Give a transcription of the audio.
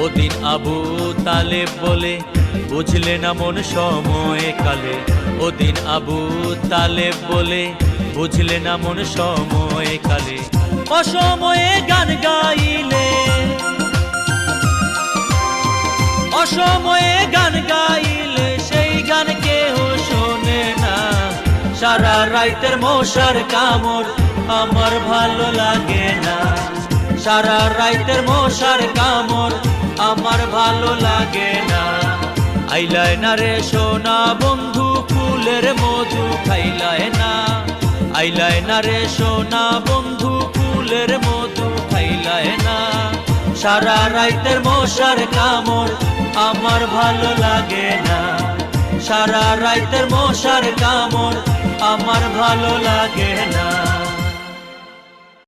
ওদিন আবু তালেব বলে বুঝলে না মন সময় কালে। ওদিন আবু তালেব বলে বুঝলে না মন সময় কালে। অসময়ে গান গাইলে, অসময়ে গান গাইলে সেই গান কেহ শোনে না। সারা রাইতের মশার কামড় আমার ভালো লাগে না। সারা রাইতের মশার কামড় আমার ভালো লাগে না। আইলায় না রে সোনা বন্ধু ফুলের মধু খাইলায় না। আইলায় না রে সোনা বন্ধু ফুলের মধু খাইলায় না। সারা রাইতের মশার কামড় আমার ভালো লাগে না। সারা রাইতের মশার কামড় আমার ভালো লাগে না।